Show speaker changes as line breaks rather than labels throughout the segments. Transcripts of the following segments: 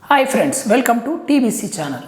Hi friends, welcome to TVC channel.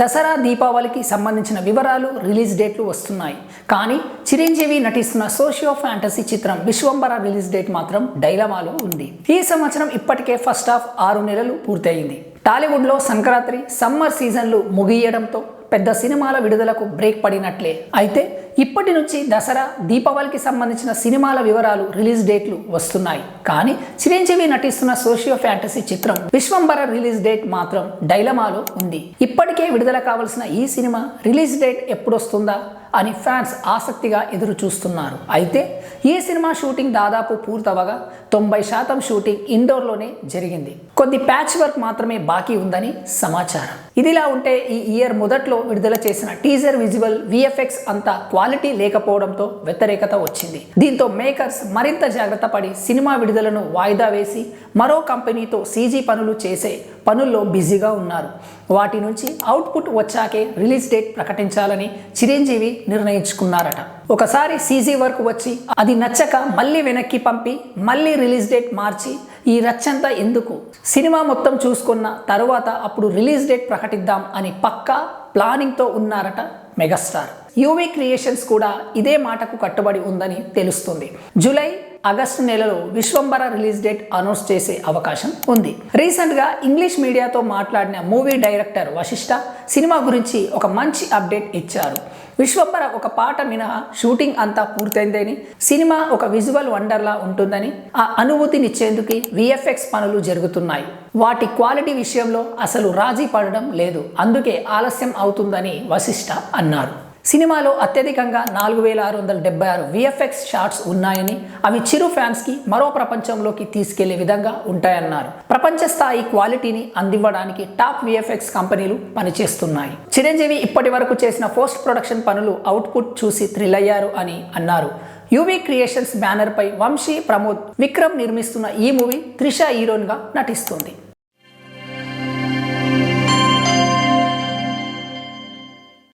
Dasara దీపావళికి సంబంధించిన వివరాలు, రిలీజ్ డేట్లు వస్తున్నాయి. కానీ చిరంజీవి నటిస్తున్న సోషియో ఫ్యాంటసీ చిత్రం విశ్వంబర రిలీజ్ డేట్ మాత్రం డైలమాలో ఉంది. ఈ సంవత్సరం ఇప్పటికే ఫస్ట్ హాఫ్ 6 నెలలు పూర్తయింది. టాలీవుడ్లో సంక్రాంతి, సమ్మర్ సీజన్లు ముగియడంతో పెద్ద సినిమాల విడుదలకు బ్రేక్ పడినట్లే. అయితే ఇప్పటి నుంచి దసరా, దీపావళికి సంబంధించిన సినిమాల వివరాలు, రిలీజ్ డేట్లు వస్తున్నాయి. కానీ చిరంజీవి నటిస్తున్న సోషియో ఫ్యాంటసీ చిత్రం విశ్వంబర రిలీజ్ డేట్ మాత్రం డైలమాలో ఉంది. ఇప్పటికే విడుదల కావాల్సిన ఈ సినిమా రిలీజ్ డేట్ ఎప్పుడొస్తుందా అని ఫ్యాన్స్ ఆసక్తిగా ఎదురు చూస్తున్నారు. అయితే ఈ సినిమా షూటింగ్ దాదాపు పూర్తవగా 90% షూటింగ్ ఇండోర్లోనే జరిగింది. కొద్ది ప్యాచ్ వర్క్ మాత్రమే బాకీ ఉందని సమాచారం. ఇదిలా ఉంటే ఈ ఇయర్ మొదట్లో విడుదల చేసిన టీజర్ విజువల్, విఎఫ్ఎక్స్ అంతా క్వాలిటీ లేకపోవడంతో వ్యతిరేకత వచ్చింది. దీంతో మేకర్స్ మరింత జాగ్రత్త పడి సినిమా విడుదలను వాయిదా వేసి మరో కంపెనీతో సీజీ పనులు చేసే పనుల్లో బిజీగా ఉన్నారు. వాటి నుంచి అవుట్పుట్ వచ్చాకే రిలీజ్ డేట్ ప్రకటించాలని చిరంజీవి నిర్ణయించుకున్నారట. ఒకసారి సీజీ వర్క్ వచ్చి అది నచ్చక మళ్ళీ వెనక్కి పంపి మళ్ళీ రిలీజ్ డేట్ మార్చి ఈ రచ్చంతా ఎందుకు, సినిమా మొత్తం చూసుకున్న తరువాత అప్పుడు రిలీజ్ డేట్ ప్రకటిద్దాం అని పక్కా ప్లానింగ్తో ఉన్నారట మెగాస్టార్. యూవీ క్రియేషన్స్ కూడా ఇదే మాటకు కట్టుబడి ఉందని తెలుస్తుంది. జూలై, ఆగస్టు నెలలో విశ్వంబర రిలీజ్ డేట్ అనౌన్స్ చేసే అవకాశం ఉంది. రీసెంట్గా ఇంగ్లీష్ మీడియాతో మాట్లాడిన మూవీ డైరెక్టర్ వశిష్ఠ సినిమా గురించి ఒక మంచి అప్డేట్ ఇచ్చారు. విశ్వంబర ఒక పాట మినహా షూటింగ్ అంతా పూర్తయిందని, సినిమా ఒక విజువల్ వండర్లా ఉంటుందని, ఆ అనుభూతినిచ్చేందుకు విఎఫ్ఎక్స్ పనులు జరుగుతున్నాయి. వాటి క్వాలిటీ విషయంలో అసలు రాజీ పడడం లేదు, అందుకే ఆలస్యం అవుతుందని వశిష్ఠ అన్నారు. సినిమాలో అత్యధికంగా 4676 విఎఫ్ఎక్స్ షాట్స్ ఉన్నాయని, అవి చిరు ఫ్యాన్స్కి మరో ప్రపంచంలోకి తీసుకెళ్లే విధంగా ఉంటాయన్నారు. ప్రపంచ స్థాయి క్వాలిటీని అందివ్వడానికి టాప్ విఎఫ్ఎక్స్ కంపెనీలు పనిచేస్తున్నాయి. చిరంజీవి ఇప్పటి వరకు చేసిన పోస్ట్ ప్రొడక్షన్ పనులు అవుట్పుట్ చూసి థ్రిల్ అయ్యారు అని అన్నారు. యూవీ క్రియేషన్స్ బ్యానర్ పై వంశీ, ప్రమోద్, విక్రమ్ నిర్మిస్తున్న ఈ మూవీ త్రిష హీరోయిన్గా నటిస్తుంది.